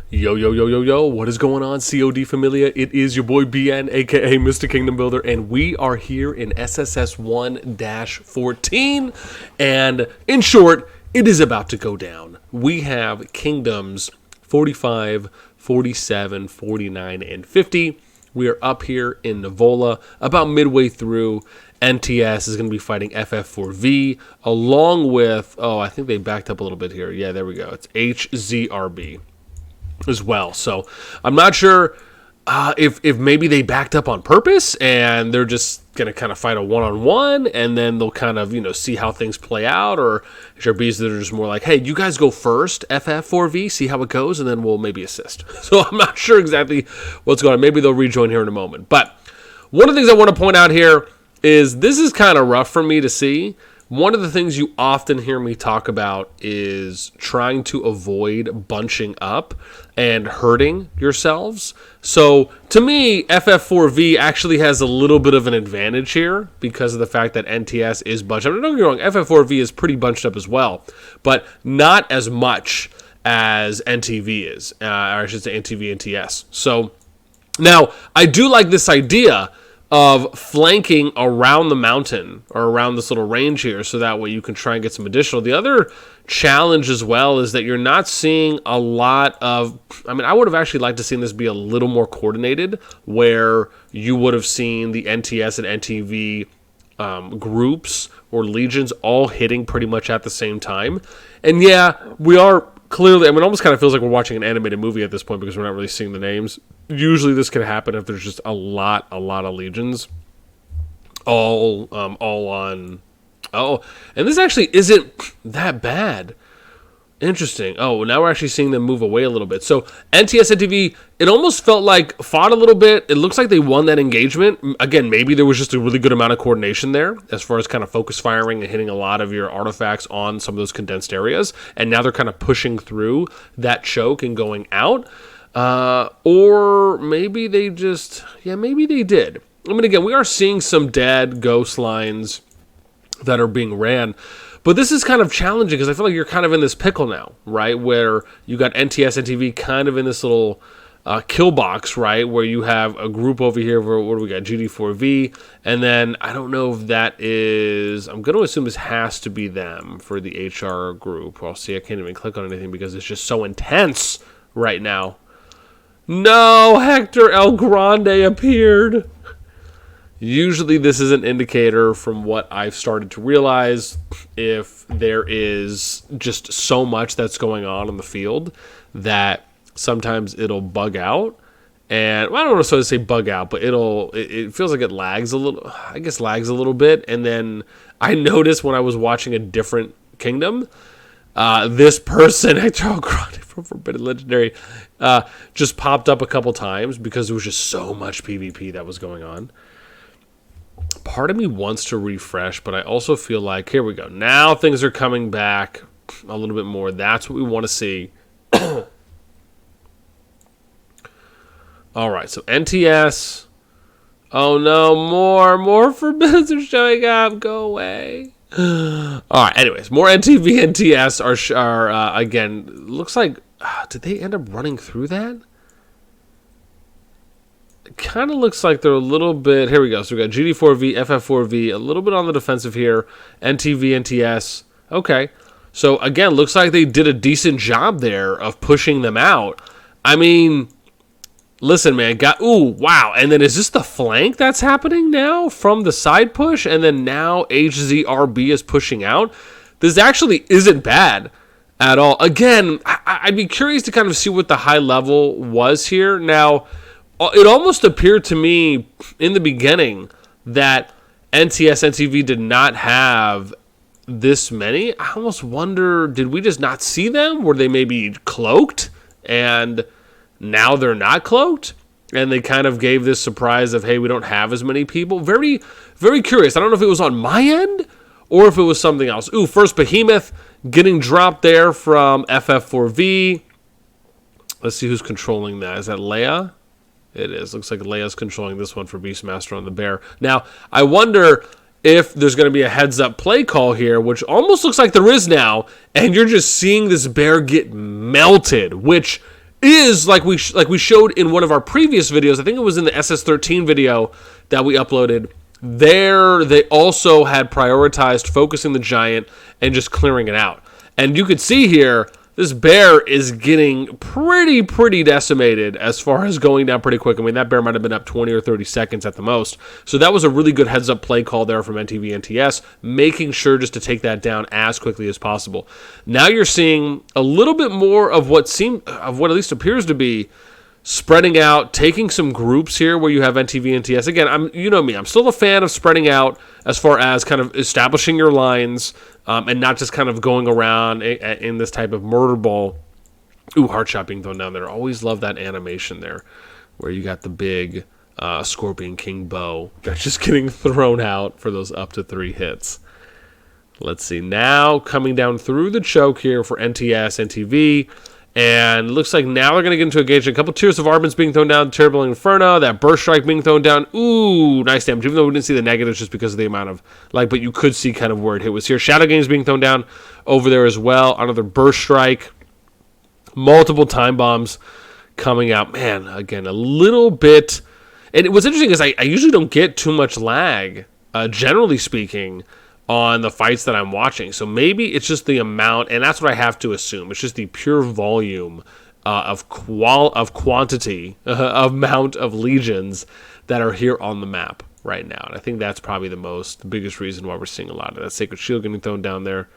Yo, yo, yo, yo, yo, what is going on, CoD Familia? It is your boy BN, aka Mr. Kingdom Builder, and we are here in SSS1-14, and in short, it is about to go down. We have Kingdoms 45, 47, 49, and 50. We are up here in Nivola, about midway through. NTS is going to be fighting FF4V, along with, I think they backed up a little bit here. Yeah, there we go. It's HZRB as well. So I'm not sure if maybe they backed up on purpose and they're just going to kind of fight a one-on-one and then they'll kind of, see how things play out, or HRBs that are just more like, hey, you guys go first, FF4V, see how it goes, and then we'll maybe assist. So I'm not sure exactly what's going on. Maybe they'll rejoin here in a moment. But one of the things I want to point out here is this is kind of rough for me to see. One of the things you often hear me talk about is trying to avoid bunching up and hurting yourselves. So to me, FF4V actually has a little bit of an advantage here because of the fact that NTS is bunched up. Don't get me wrong, FF4V is pretty bunched up as well, but not as much as NTV is, or I should say NTV and NTS. So now I do like this idea of flanking around the mountain or around this little range here, so that way you can try and get some additional. The other challenge as well is that you're not seeing a lot of, I would have actually liked to see this be a little more coordinated, where you would have seen the NTS and NTV groups or legions all hitting pretty much at the same time. And yeah, we are clearly, it almost kind of feels like we're watching an animated movie at this point because we're not really seeing the names. Usually this can happen if there's just a lot of legions all on. Oh, and this actually isn't that bad. Interesting. Oh, now we're actually seeing them move away a little bit. So NTS NTV, it almost felt like fought a little bit. It looks like they won that engagement. Again, maybe there was just a really good amount of coordination there as far as kind of focus firing and hitting a lot of your artifacts on some of those condensed areas. And now they're kind of pushing through that choke and going out. Or maybe they just, maybe they did. Again, we are seeing some dead ghost lines that are being ran. But this is kind of challenging because I feel like you're kind of in this pickle now, right? Where you got NTS, NTV kind of in this little kill box, right? Where you have a group over here where, what do we got? GD4V. And then I don't know if that is, I'm going to assume this has to be them for the HR group. Well, see, I can't even click on anything because it's just so intense right now. No, Hector El Grande appeared. Usually this is an indicator, from what I've started to realize, if there is just so much that's going on in the field that sometimes it'll bug out. And I don't want to say bug out, but it feels like it lags a little, lags a little bit. And then I noticed when I was watching a different kingdom, this person, Hector El Grande from Forbidden Legendary, just popped up a couple times because there was just so much PvP that was going on. Part of me wants to refresh, but I also feel like, here we go. Now things are coming back a little bit more. That's what we want to see. All right, so NTS. Oh no, more forbids are showing up. Go away. All right, anyways, more NTV and NTS are again, looks like, did they end up running through that? It kind of looks like they're a little bit, here we go. So we got GD4V, FF4V, a little bit on the defensive here, NTV, NTS. Okay, so again, looks like they did a decent job there of pushing them out. Listen, man, wow. And then is this the flank that's happening now from the side push? And then now HZRB is pushing out? This actually isn't bad at all. Again, I'd be curious to kind of see what the high level was here. Now, it almost appeared to me in the beginning that NTS, NTV did not have this many. I almost wonder, did we just not see them? Were they maybe cloaked and now they're not cloaked? And they kind of gave this surprise of, hey, we don't have as many people. Very, very curious. I don't know if it was on my end or if it was something else. Ooh, first Behemoth getting dropped there from FF4V. Let's see who's controlling that. Is that Leia? It is. Looks like Leia's controlling this one for Beastmaster on the bear. Now, I wonder if there's going to be a heads-up play call here, which almost looks like there is now, and you're just seeing this bear get melted, which is like we showed in one of our previous videos. I think it was in the SS13 video that we uploaded. There, they also had prioritized focusing the giant and just clearing it out. And you could see here, this bear is getting pretty decimated as far as going down pretty quick. I mean, that bear might have been up 20 or 30 seconds at the most. So that was a really good heads-up play call there from NTV NTS, making sure just to take that down as quickly as possible. Now you're seeing a little bit more of what at least appears to be spreading out, taking some groups here where you have NTV, NTS. Again, you know me, I'm still a fan of spreading out as far as kind of establishing your lines and not just kind of going around in this type of murder ball. Ooh, heart shot being thrown down there. Always love that animation there where you got the big Scorpion King bow that's just getting thrown out for those up to 3 hits. Let's see. Now coming down through the choke here for NTS, NTV. And looks like now they're going to get into engagement. A couple Tears of Arbins being thrown down. Terrible Inferno. That Burst Strike being thrown down. Ooh, nice damage. Even though we didn't see the negatives just because of the amount of, but you could see kind of where it hit was here. Shadow Games being thrown down over there as well. Another Burst Strike. Multiple Time Bombs coming out. Man, again, a little bit. And what's interesting is I usually don't get too much lag, generally speaking, on the fights that I'm watching. So maybe it's just the amount, and that's what I have to assume. It's just the pure volume of quantity, amount of legions that are here on the map right now. And I think that's probably the biggest reason why we're seeing a lot of that Sacred Shield getting thrown down there.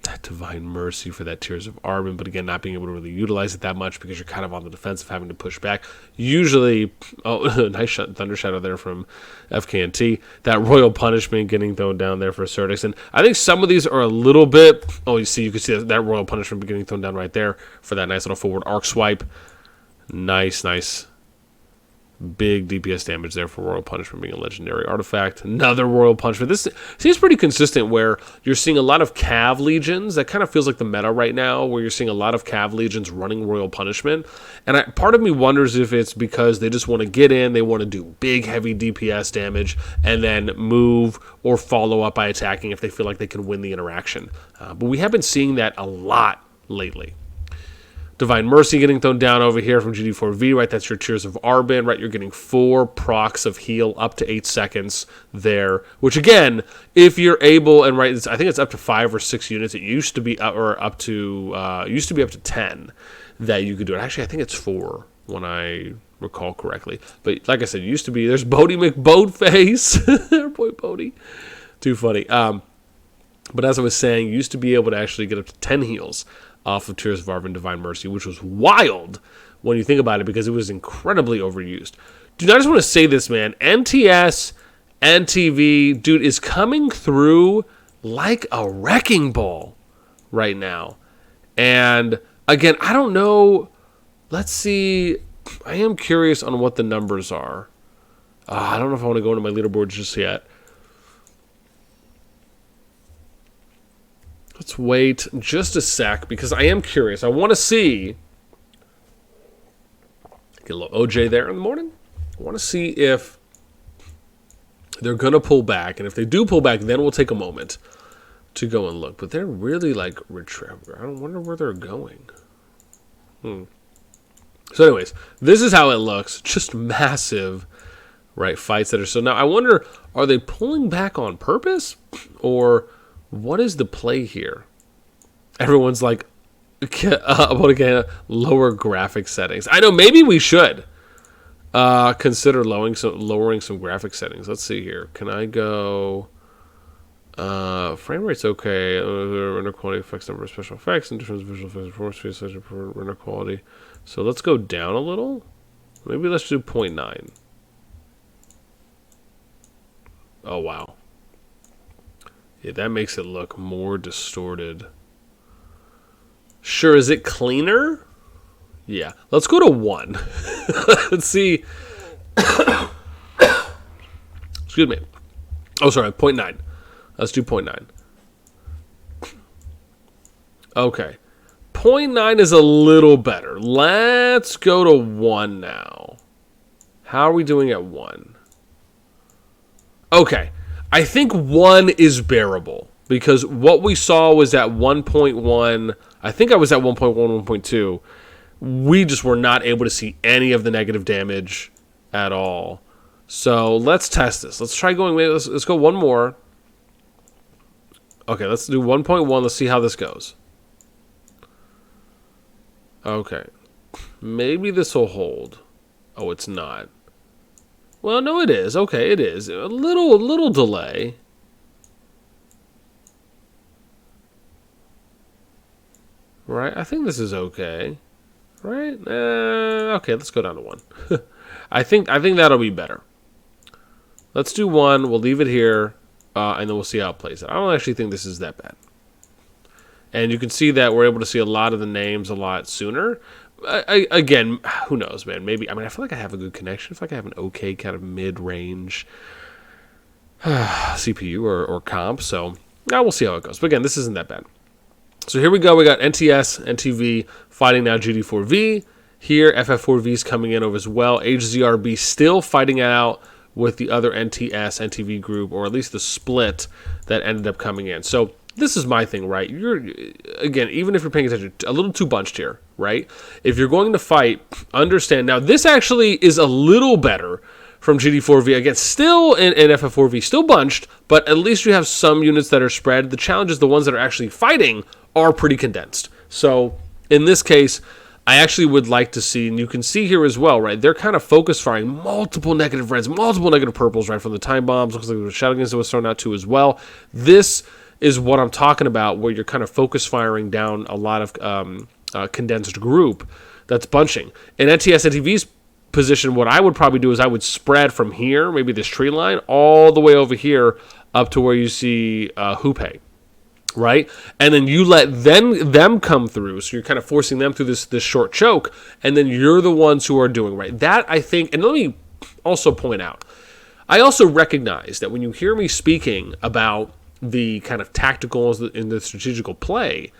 That Divine Mercy for that Tears of Arbin, but again, not being able to really utilize it that much because you're kind of on the defensive, having to push back. Usually, nice Thunder Shadow there from FKNT. That Royal Punishment getting thrown down there for Certix. And I think some of these are a little bit, you can see that Royal Punishment getting thrown down right there for that nice little forward arc swipe. Nice. Big DPS damage there for Royal Punishment being a legendary artifact. Another Royal Punishment. This seems pretty consistent where you're seeing a lot of Cav Legions. That kind of feels like the meta right now, where you're seeing a lot of Cav Legions running Royal Punishment. And part of me wonders if it's because they just want to get in, they want to do big, heavy DPS damage, and then move or follow up by attacking if they feel like they can win the interaction. But we have been seeing that a lot lately. Divine Mercy getting thrown down over here from GD4V, right? That's your Tears of Arbin, right? You're getting 4 procs of heal up to 8 seconds there, which again, if you're able, and right, I think it's up to 5 or 6 units. It used to be up to 10 that you could do it. Actually, I think it's 4 when I recall correctly. But like I said, it used to be. There's Bodie McBoatface, boy Bodie, too funny. But as I was saying, you used to be able to actually get up to 10 heals off of Tears of Arbin Divine Mercy, which was wild when you think about it because it was incredibly overused. Dude, I just want to say this, man. NTS, NTV, dude, is coming through like a wrecking ball right now. And again, I don't know. Let's see. I am curious on what the numbers are. I don't know if I want to go into my leaderboard just yet. Let's wait just a sec because I am curious. I want to see. Get a little OJ there in the morning. I want to see if they're going to pull back. And if they do pull back, then we'll take a moment to go and look. But they're really like I don't wonder where they're going. So anyways, this is how it looks. Just massive, right, fights that are. So now I wonder, are they pulling back on purpose? Or what is the play here? Everyone's like, lower graphic settings. I know, maybe we should consider lowering some graphic settings. Let's see here. Can I go... frame rate's okay. Render quality affects number of special effects and different visual effects, performance space, such as render quality. So let's go down a little. Maybe let's do 0.9. Oh, wow. Yeah, that makes it look more distorted. Sure, is it cleaner? Yeah. Let's go to 1. Let's see. Excuse me. Oh, sorry, 0.9. Let's do 0.9. Okay. 0.9 is a little better. Let's go to 1 now. How are we doing at 1? Okay. I think 1 is bearable because what we saw was at 1.1, I think I was at 1.1, 1.2. We just were not able to see any of the negative damage at all. So let's test this. Let's try going, let's go one more. Okay, let's do 1.1. Let's see how this goes. Okay. Maybe this will hold. Oh, it's not. Well, no, it is. Okay, it is. A little delay. Right? I think this is okay. Right? Okay, let's go down to 1. I think that'll be better. Let's do 1. We'll leave it here, and then we'll see how it plays out. I don't actually think this is that bad. And you can see that we're able to see a lot of the names a lot sooner. Again, who knows, man? Maybe, I feel like I have a good connection. I feel like I have an okay kind of mid-range CPU or comp. So, we'll see how it goes. But again, this isn't that bad. So here we go. We got NTS, NTV fighting now GD4V. Here, FF4V is coming in over as well. HZRB still fighting it out with the other NTS, NTV group, or at least the split that ended up coming in. So this is my thing, right? Again, even if you're paying attention, a little too bunched here, right? If you're going to fight, understand. Now, this actually is a little better from GD4V. Again, still in FF4V, still bunched, but at least you have some units that are spread. The challenge is the ones that are actually fighting are pretty condensed. So in this case, I actually would like to see, and you can see here as well, right? They're kind of focus firing multiple negative reds, multiple negative purples, right? From the time bombs, looks like the shadow guns that was thrown out too as well. This is what I'm talking about, where you're kind of focus firing down a lot of condensed group that's bunching. In NTS NTV's position, what I would probably do is I would spread from here, maybe this tree line, all the way over here up to where you see Hoope. Right? And then you let them come through. So you're kind of forcing them through this short choke. And then you're the ones who are doing right. That, I think, and let me also point out, I also recognize that when you hear me speaking about the kind of tactical and the strategical play,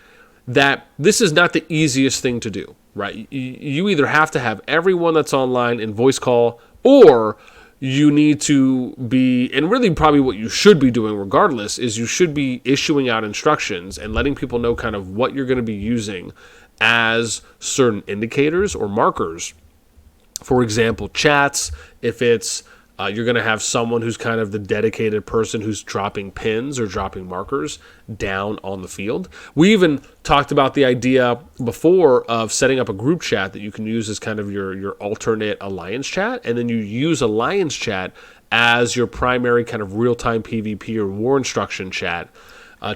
that this is not the easiest thing to do, right? You either have to have everyone that's online in voice call, or you need to be, and really probably what you should be doing regardless, is you should be issuing out instructions and letting people know kind of what you're going to be using as certain indicators or markers. For example, chats, if it's you're going to have someone who's kind of the dedicated person who's dropping pins or dropping markers down on the field. We even talked about the idea before of setting up a group chat that you can use as kind of your alternate alliance chat, and then you use alliance chat as your primary kind of real-time PvP or war instruction chat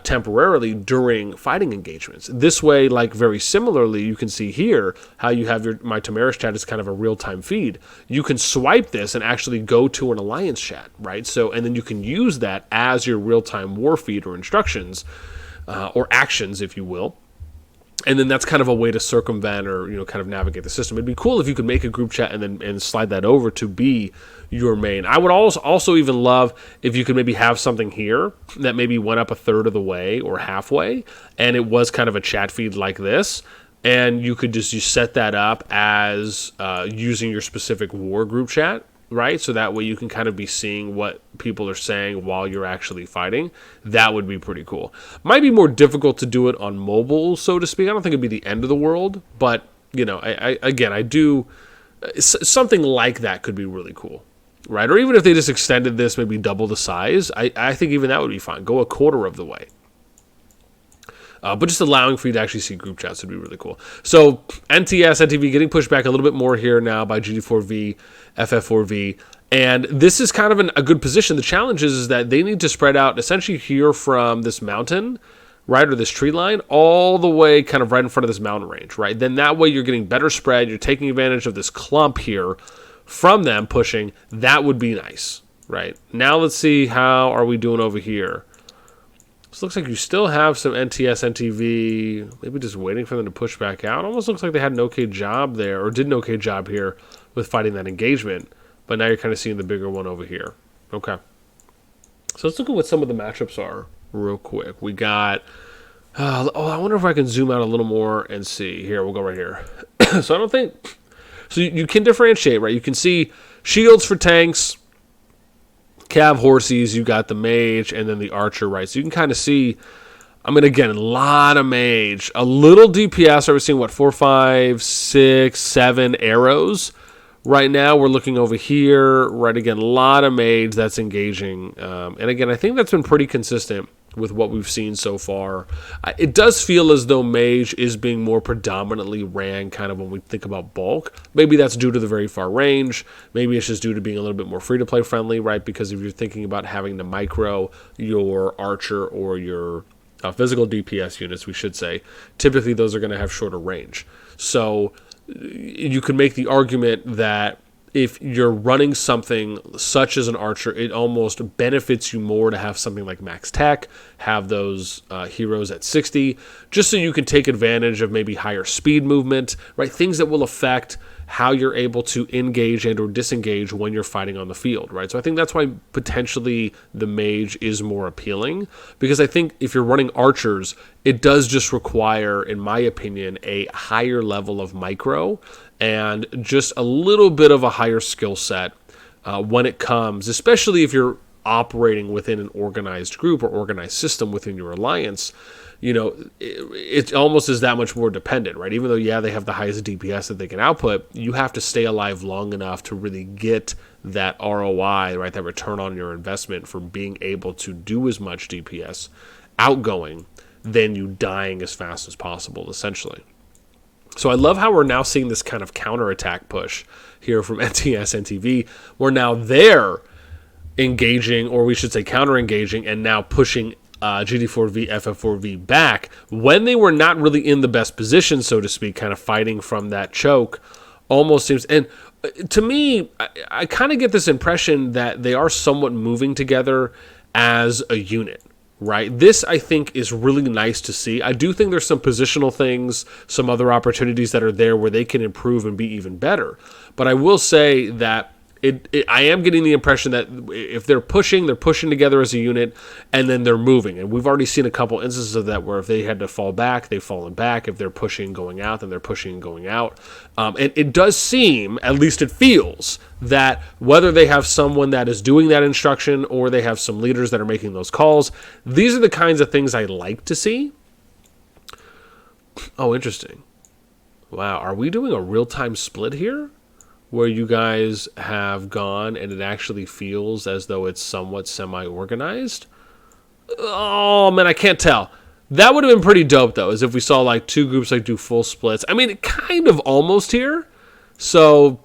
temporarily during fighting engagements. This way, like very similarly, you can see here how you have my Tamaris chat is kind of a real-time feed. You can swipe this and actually go to an alliance chat, right? So, and then you can use that as your real-time war feed or instructions or actions, if you will. And then that's kind of a way to circumvent or, kind of navigate the system. It'd be cool if you could make a group chat and slide that over to be your main. I would also even love if you could maybe have something here that maybe went up a third of the way or halfway, and it was kind of a chat feed like this, and you could just set that up as using your specific war group chat, right? So that way you can kind of be seeing what people are saying while you're actually fighting. That would be pretty cool. Might be more difficult to do it on mobile, so to speak. I don't think it'd be the end of the world, but, I do... Something like that could be really cool, right? Or even if they just extended this, maybe double the size, I think even that would be fine. Go a quarter of the way. But just allowing for you to actually see group chats would be really cool. So NTS, NTV getting pushed back a little bit more here now by GD4V, FF4V. And this is kind of a good position. The challenge is that they need to spread out essentially here from this mountain, right, or this tree line, all the way kind of right in front of this mountain range, right? Then that way you're getting better spread. You're taking advantage of this clump here from them pushing. That would be nice, right? Now let's see how are we doing over here. This looks like you still have some NTS, NTV, maybe just waiting for them to push back out. Almost looks like they had an okay job there, or did an okay job here with fighting that engagement. But now you're kind of seeing the bigger one over here. Okay. So let's look at what some of the matchups are real quick. We got... I wonder if I can zoom out a little more and see. Here, we'll go right here. So I don't think... So you can differentiate, right? You can see shields for tanks, cav horses, you got the mage, and then the archer, right? So you can kind of see I mean, again, a lot of mage. A little DPS. Are we seeing, what, 4, 5, 6, 7 arrows? Right now, we're looking over here. Right, again, a lot of mage that's engaging. And again, I think that's been pretty consistent with what we've seen so far. It does feel as though mage is being more predominantly ran kind of when we think about bulk. Maybe that's due to the very far range. Maybe it's just due to being a little bit more free-to-play friendly, right? Because if you're thinking about having to micro your archer or your physical DPS units, we should say, typically those are going to have shorter range. So you could make the argument that if you're running something such as an archer, it almost benefits you more to have something like max tech, have those heroes at 60, just so you can take advantage of maybe higher speed movement, right? Things that will affect how you're able to engage and or disengage when you're fighting on the field, right? So I think that's why potentially the mage is more appealing, because I think if you're running archers, it does just require, in my opinion, a higher level of micro and just a little bit of a higher skill set when it comes, especially if you're operating within an organized group or organized system within your alliance. You know, it almost is that much more dependent, right? Even though, yeah, they have the highest DPS that they can output, you have to stay alive long enough to really get that ROI, right? That return on your investment for being able to do as much DPS outgoing than you dying as fast as possible, essentially. So I love how we're now seeing this kind of counterattack push here from NTS, NTV. We're now there engaging, or we should say counter-engaging, and now pushing GD4V, FF4V back when they were not really in the best position, so to speak, kind of fighting from that choke. Almost seems, and to me, I kind of get this impression that they are somewhat moving together as a unit. Right. This, I think, is really nice to see. I do think there's some positional things, some other opportunities that are there where they can improve and be even better. But I will say that I am getting the impression that if they're pushing together as a unit, and then they're moving. And we've already seen a couple instances of that where if they had to fall back, they've fallen back. If they're pushing going out, then they're pushing going out. And it does seem, at least it feels, that whether they have someone that is doing that instruction or they have some leaders that are making those calls, these are the kinds of things I like to see. Oh, interesting. Wow, are we doing a real-time split here? Where you guys have gone and it actually feels as though it's somewhat semi-organized? Oh, man, I can't tell. That would have been pretty dope, though, as if we saw, like, two groups, like, do full splits. I mean, kind of almost here. So,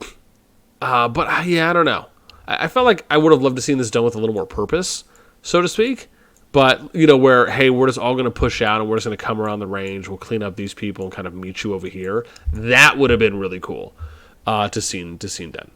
but, yeah, I don't know. I felt like I would have loved to see this done with a little more purpose, so to speak. But, you know, where, hey, we're just all going to push out and we're just going to come around the range. We'll clean up these people and kind of meet you over here. That would have been really cool. To see done.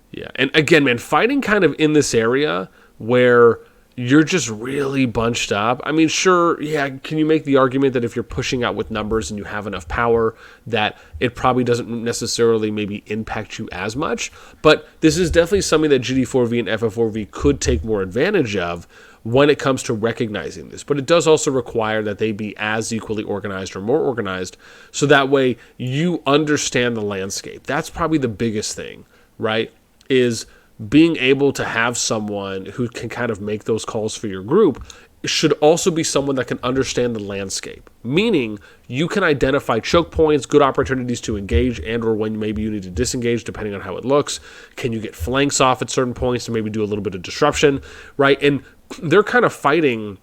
Yeah, and again, man, fighting kind of in this area where you're just really bunched up. I mean, sure, yeah, can you make the argument that if you're pushing out with numbers and you have enough power that it probably doesn't necessarily maybe impact you as much? But this is definitely something that GD4V and FF4V could take more advantage of when it comes to recognizing this. But it does also require that they be as equally organized or more organized, so that way you understand the landscape. That's probably the biggest thing, right? Is being able to have someone who can kind of make those calls for your group should also be someone that can understand the landscape. Meaning, you can identify choke points, good opportunities to engage, and or when maybe you need to disengage, depending on how it looks. Can you get flanks off at certain points to maybe do a little bit of disruption, right? And they're kind of fighting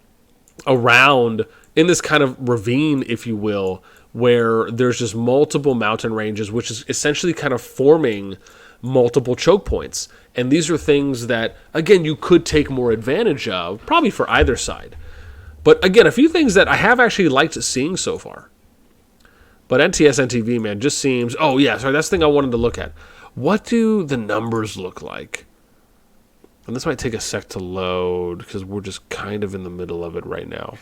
around in this kind of ravine, if you will, where there's just multiple mountain ranges, which is essentially kind of forming multiple choke points. And these are things that, again, you could take more advantage of, probably for either side. But again, a few things that I have actually liked seeing so far. But NTS, NTV, man, just seems... Oh, yeah, sorry, that's the thing I wanted to look at. What do the numbers look like? And this might take a sec to load because we're just kind of in the middle of it right now.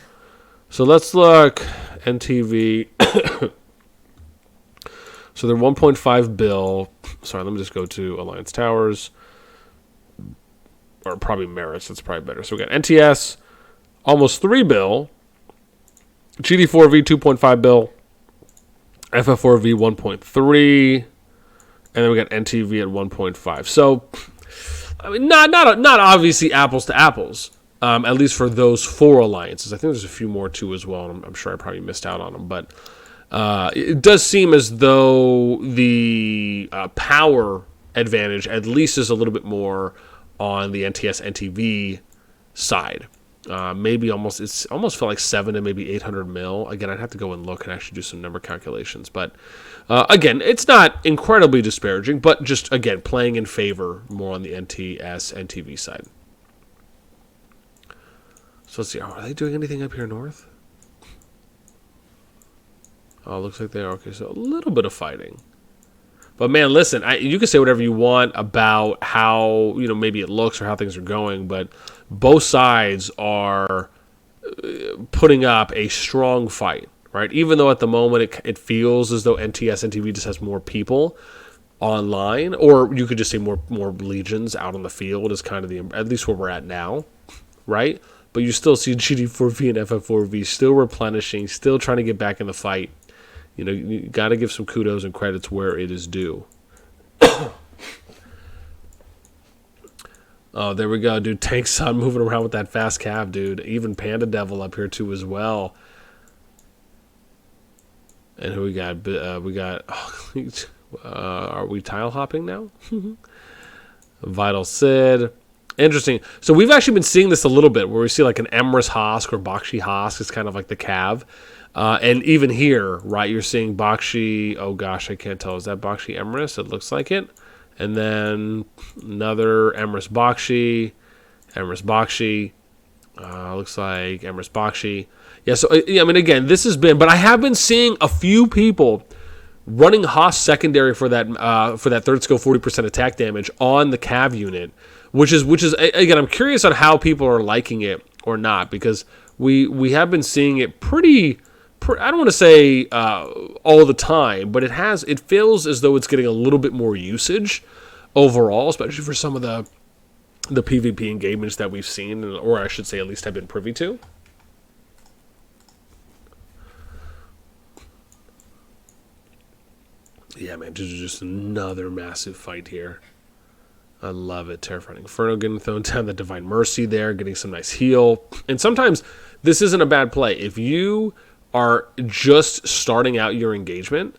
So let's look NTV. So they're 1.5 bill. Sorry, let me just go to Alliance Towers. Or probably Merits. That's probably better. So we got NTS, almost 3 bill. GD4V, 2.5 bill. FF4V, 1.3. And then we got NTV at 1.5. So... I mean, not obviously apples to apples, at least for those 4 alliances. I think there's a few more too as well, and I'm sure I probably missed out on them. But it does seem as though the power advantage at least is a little bit more on the NTS NTV side. Maybe it's almost felt like 7 to maybe 800 mil. Again, I'd have to go and look and actually do some number calculations. But again, it's not incredibly disparaging, but just, again, playing in favor more on the NTS NTV side. So let's see. Are they doing anything up here north? Oh, looks like they are. Okay, so a little bit of fighting. But man, listen, you can say whatever you want about how, maybe it looks or how things are going, but both sides are putting up a strong fight, right? Even though at the moment it feels as though NTS and TV just has more people online, or you could just say more legions out on the field is kind of at least where we're at now, right? But you still see GD4V and FF4V still replenishing, still trying to get back in the fight. You got to give some kudos and credits where it is due. Oh, there we go, dude. Tank Son moving around with that fast cav, dude. Even Panda Devil up here, too, as well. And who we got? Are we tile hopping now? Vital Sid. Interesting. So we've actually been seeing this a little bit, where we see like an Emrys Hosk or Bakshi Hosk is kind of like the cav. And even here, right, you're seeing Bakshi. Oh, gosh, I can't tell. Is that Bakshi Emrys? It looks like it. And then another Emrys Bakshi. Looks like Emrys Bakshi. Yeah, so, I mean, again, this has been... But I have been seeing a few people running Haas secondary for that third skill 40% attack damage on the cav unit, which is again, I'm curious on how people are liking it or not, because we have been seeing it pretty I don't want to say all the time, but it feels as though it's getting a little bit more usage overall, especially for some of the PvP engagements that we've seen, or I should say at least have been privy to. Yeah, man, just another massive fight here. I love it. Terrifying Inferno getting thrown down, the Divine Mercy there, getting some nice heal. And sometimes this isn't a bad play. If you are just starting out your engagement,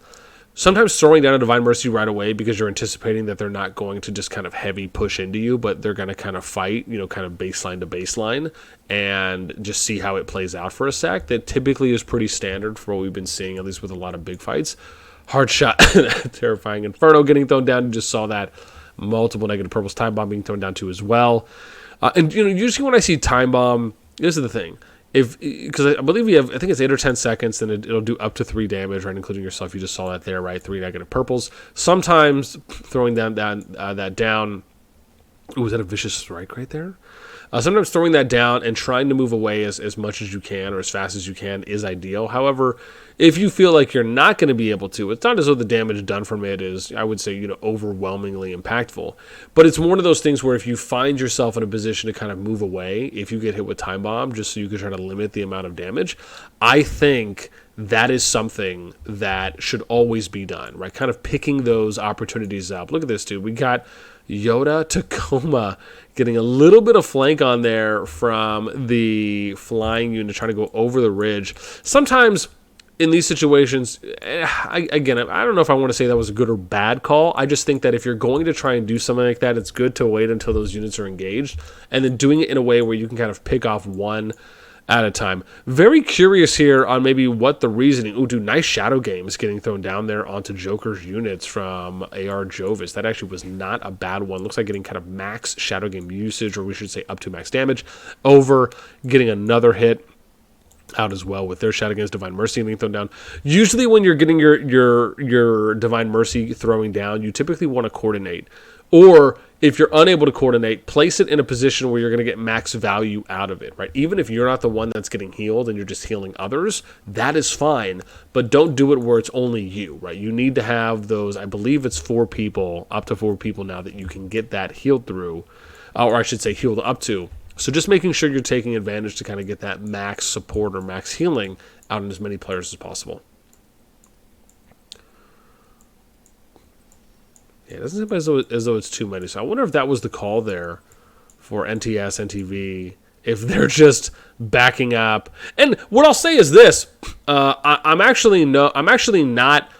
sometimes throwing down a Divine Mercy right away because you're anticipating that they're not going to just kind of heavy push into you, but they're going to kind of fight, kind of baseline to baseline, and just see how it plays out for a sec. That typically is pretty standard for what we've been seeing, at least with a lot of big fights. Hard shot, Terrifying Inferno getting thrown down. You just saw that. Multiple negative purples. Time Bomb being thrown down too as well. And usually when I see Time Bomb, this is the thing. Because I believe I think it's 8 or 10 seconds, then it'll do up to 3 damage, right, including yourself. You just saw that there, right? 3 negative purples. Sometimes throwing that down. Ooh, is that a vicious strike right there? Sometimes throwing that down and trying to move away as much as you can or as fast as you can is ideal. However, if you feel like you're not going to be able to, it's not as though the damage done from it is, I would say, overwhelmingly impactful. But it's one of those things where if you find yourself in a position to kind of move away, if you get hit with Time Bomb, just so you can try to limit the amount of damage, I think that is something that should always be done, right? Kind of picking those opportunities up. Look at this, dude. We got Yoda Tacoma getting a little bit of flank on there from the flying unit trying to go over the ridge. Sometimes in these situations, I don't know if I want to say that was a good or bad call. I just think that if you're going to try and do something like that, it's good to wait until those units are engaged, and then doing it in a way where you can kind of pick off one at a time. Very curious here on maybe what the reasoning. Ooh, dude, nice Shadow Games getting thrown down there onto Joker's units from AR Jovis. That actually was not a bad one. Looks like getting kind of max Shadow Game usage, or we should say up to max damage. Over, getting another hit out as well with their Shadow Games, Divine Mercy being thrown down. Usually when you're getting your Divine Mercy throwing down, you typically want to coordinate. Or if you're unable to coordinate, place it in a position where you're going to get max value out of it, right? Even if you're not the one that's getting healed and you're just healing others, that is fine, but don't do it where it's only you, right? You need to have those, I believe it's 4 people, up to 4 people now that you can get that healed through, or I should say healed up to. So just making sure you're taking advantage to kind of get that max support or max healing out in as many players as possible. Yeah, it doesn't seem as though it's too many. So I wonder if that was the call there for NTS, NTV, if they're just backing up. And what I'll say is this: I'm actually not.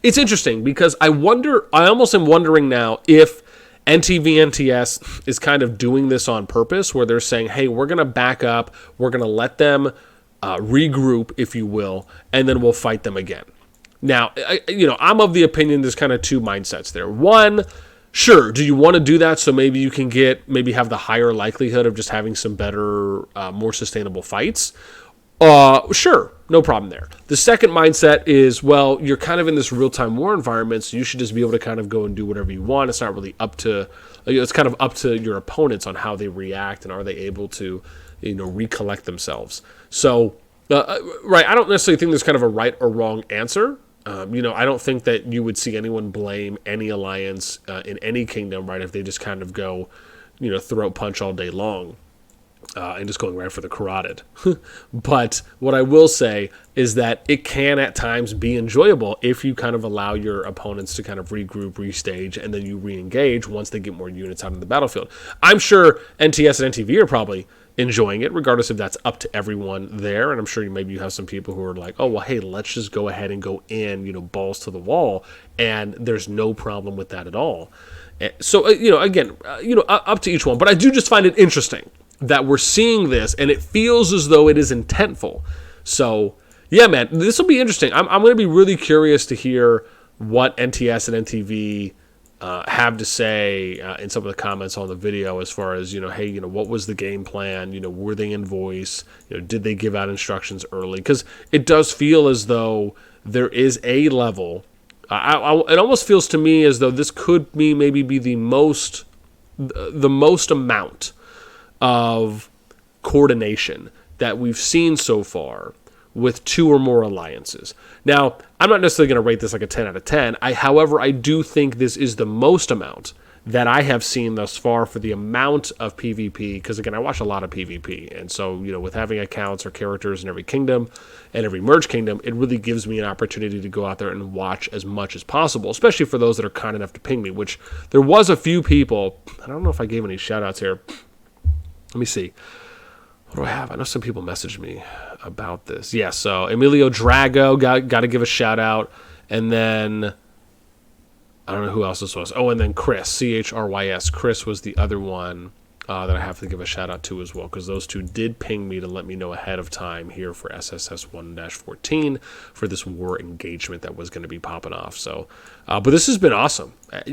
It's interesting because I almost am wondering now if NTV NTS is kind of doing this on purpose, where they're saying, hey, we're going to back up, we're going to let them regroup, if you will, and then we'll fight them again. Now, I'm of the opinion there's kind of two mindsets there. One, sure, do you want to do that so maybe you can have the higher likelihood of just having some better, more sustainable fights? Sure, no problem there. The second mindset is, well, you're kind of in this real-time war environment, so you should just be able to kind of go and do whatever you want. It's not really up to, it's kind of up to your opponents on how they react and are they able to, recollect themselves. So, right, I don't necessarily think there's kind of a right or wrong answer. I don't think that you would see anyone blame any alliance in any kingdom, right, if they just kind of go, throat punch all day long. And just going right for the carotid. But what I will say is that it can at times be enjoyable if you kind of allow your opponents to kind of regroup, restage, and then you re-engage once they get more units out in the battlefield. I'm sure NTS and NTV are probably enjoying it, regardless if that's up to everyone there. And I'm sure maybe you have some people who are like, oh, well, hey, let's just go ahead and go in, balls to the wall. And there's no problem with that at all. So, again, up to each one. But I do just find it interesting that we're seeing this, and it feels as though it is intentful. So, yeah, man, this will be interesting. I'm going to be really curious to hear what NTS and NTV have to say in some of the comments on the video as far as, hey, what was the game plan? Were they in voice? Did they give out instructions early? Because it does feel as though there is a level. It almost feels to me as though this could maybe be the most amount of coordination that we've seen so far with two or more alliances. Now, I'm not necessarily going to rate this like a 10 out of 10. However, I do think this is the most amount that I have seen thus far for the amount of PvP, because again, I watch a lot of PvP, and so, with having accounts or characters in every kingdom and every merge kingdom, it really gives me an opportunity to go out there and watch as much as possible, especially for those that are kind enough to ping me, which there was a few people. I don't know if I gave any shout outs here. Let me see. What do I have? I know some people messaged me about this. Yeah, so Emilio Drago, got to give a shout out. And then, I don't know who else this was. Oh, and then Chris, CHRYS. Chris was the other one that I have to give a shout out to as well, because those two did ping me to let me know ahead of time here for SSS1-14 for this war engagement that was going to be popping off. So, but this has been awesome.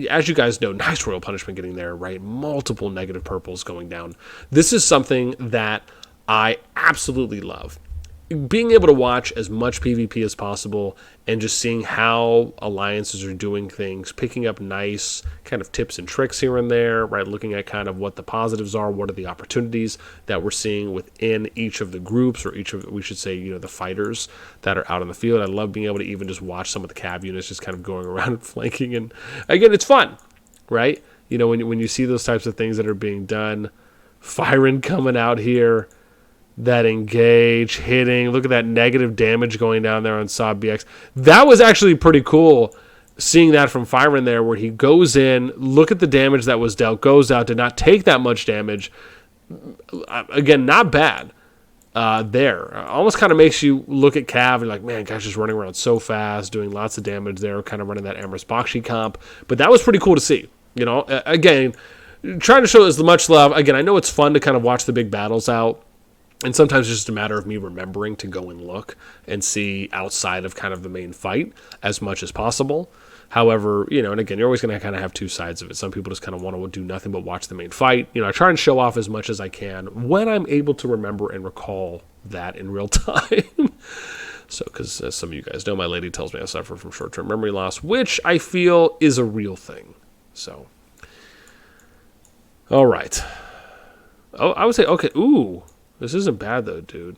As you guys know, nice royal punishment getting there, right? Multiple negative purples going down. This is something that I absolutely love. Being able to watch as much PvP as possible and just seeing how alliances are doing things, picking up nice kind of tips and tricks here and there, right? Looking at kind of what the positives are, what are the opportunities that we're seeing within each of the groups, or each of, we should say, the fighters that are out on the field. I love being able to even just watch some of the cav units just kind of going around and flanking. And again, it's fun, right? When you see those types of things that are being done, Firen coming out here, that engage, hitting. Look at that negative damage going down there on Saab BX. That was actually pretty cool, seeing that from Firen there, where he goes in, look at the damage that was dealt, goes out, did not take that much damage. Again, not bad there. Almost kind of makes you look at Cav and like, man, guy's just running around so fast, doing lots of damage there, kind of running that Amherst Bakshi comp. But that was pretty cool to see. Again, trying to show as much love. Again, I know it's fun to kind of watch the big battles out. And sometimes it's just a matter of me remembering to go and look and see outside of kind of the main fight as much as possible. However, and again, you're always going to kind of have two sides of it. Some people just kind of want to do nothing but watch the main fight. I try and show off as much as I can when I'm able to remember and recall that in real time. So, because as some of you guys know, my lady tells me I suffer from short-term memory loss, which I feel is a real thing. So, all right. Oh, I would say, okay, ooh. This isn't bad, though, dude.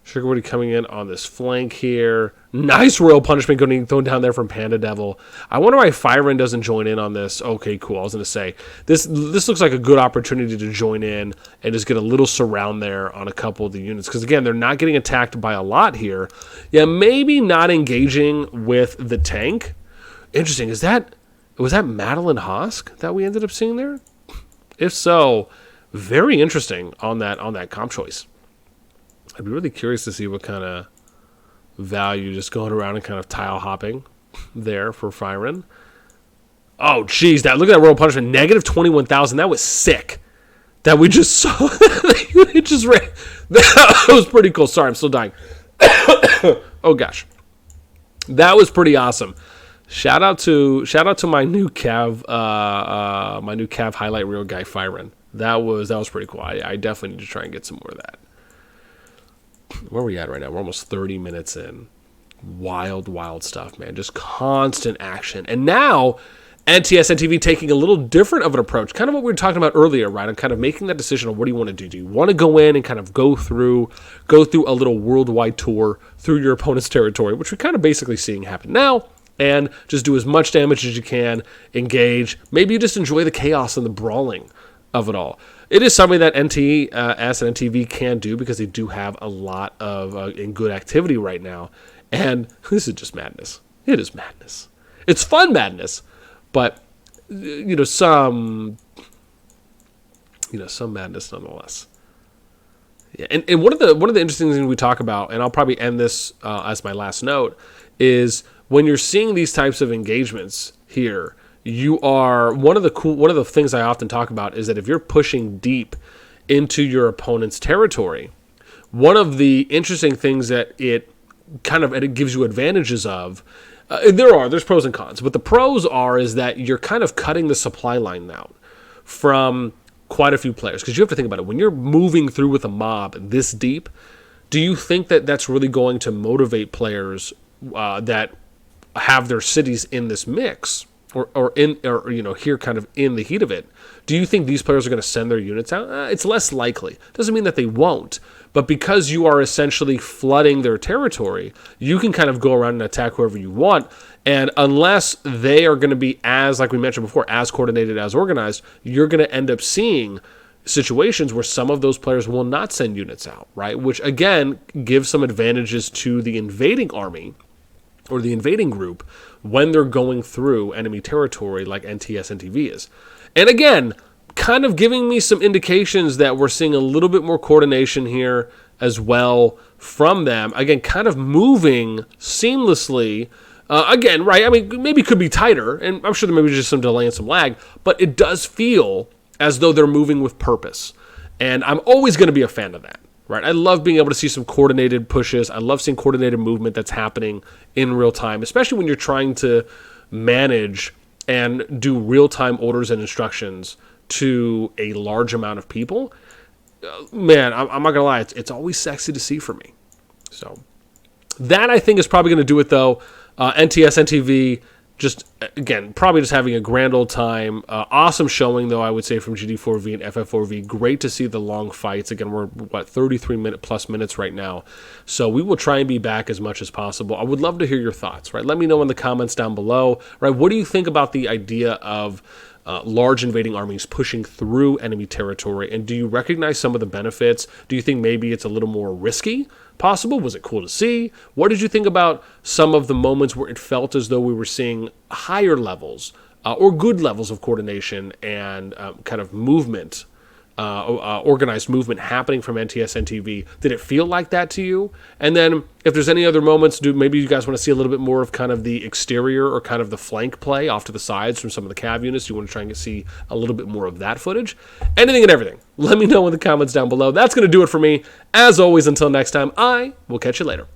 Sugarwoody coming in on this flank here. Nice royal punishment thrown down there from Panda Devil. I wonder why Firen doesn't join in on this. Okay, cool. I was going to say, this looks like a good opportunity to join in and just get a little surround there on a couple of the units. Because, again, they're not getting attacked by a lot here. Yeah, maybe not engaging with the tank. Interesting. Was that Madeline Hosk that we ended up seeing there? If so, very interesting on that comp choice. I'd be really curious to see what kind of value just going around and kind of tile hopping there for Firen. Oh, geez, look at that roll punishment. Negative 21,000. That was sick. That we just saw. It just ran. That was pretty cool. Sorry, I'm still dying. Oh, gosh. That was pretty awesome. Shout out to my new Cav highlight reel guy, Firen. That was pretty cool. I definitely need to try and get some more of that. Where are we at right now? We're almost 30 minutes in. Wild stuff, man. Just constant action. And now NTS, NTV taking a little different of an approach. Kind of what we were talking about earlier, right? On kind of making that decision of what do you want to do. Do you want to go in and kind of go through a little worldwide tour through your opponent's territory, which we're kind of basically seeing happen now, and just do as much damage as you can, engage. Maybe you just enjoy the chaos and the brawling of it all. It is something that NTS and NTV can do because they do have a lot of in good activity right now. And this is just madness. It is madness. It's fun madness. But some madness nonetheless. Yeah, and one of the interesting things we talk about, and I'll probably end this as my last note, is when you're seeing these types of engagements here, you are one of the things I often talk about is that if you're pushing deep into your opponent's territory, one of the interesting things that it gives you advantages of. There's pros and cons, but the pros is that you're kind of cutting the supply line out from quite a few players, because you have to think about it. When you're moving through with a mob this deep, do you think that that's really going to motivate players that have their cities in this mix or here kind of in the heat of it? Do you think these players are going to send their units out? It's less likely. Doesn't mean that they won't. But because you are essentially flooding their territory, you can kind of go around and attack whoever you want. And unless they are going to be like we mentioned before, as coordinated, as organized, you're going to end up seeing situations where some of those players will not send units out, right? Which, again, gives some advantages to the invading army or the invading group when they're going through enemy territory like NTS and NTV is. And again, kind of giving me some indications that we're seeing a little bit more coordination here as well from them. Again, kind of moving seamlessly. Again, right, I mean, maybe it could be tighter, and I'm sure there may be just some delay and some lag, but it does feel as though they're moving with purpose. And I'm always going to be a fan of that, right? I love being able to see some coordinated pushes. I love seeing coordinated movement that's happening in real time, especially when you're trying to manage and do real-time orders and instructions to a large amount of people. Man, I'm not going to lie, it's always sexy to see for me. So that, I think, is probably going to do it, though. NTS, NTV, just, again, probably just having a grand old time. Awesome showing, though, I would say, from GD4V and FF4V. Great to see the long fights. Again, we're, 33-minute+ minutes right now. So we will try and be back as much as possible. I would love to hear your thoughts, right? Let me know in the comments down below, right? What do you think about the idea of large invading armies pushing through enemy territory? And do you recognize some of the benefits? Do you think maybe it's a little more risky possible? Was it cool to see? What did you think about some of the moments where it felt as though we were seeing higher levels or good levels of coordination and kind of movement, organized movement happening from NTS NTV? Did it feel like that to you? And then if there's any other moments, maybe you guys want to see a little bit more of kind of the exterior or kind of the flank play off to the sides from some of the cav units. You want to try and see a little bit more of that footage. Anything and everything. Let me know in the comments down below. That's going to do it for me. As always, until next time, I will catch you later.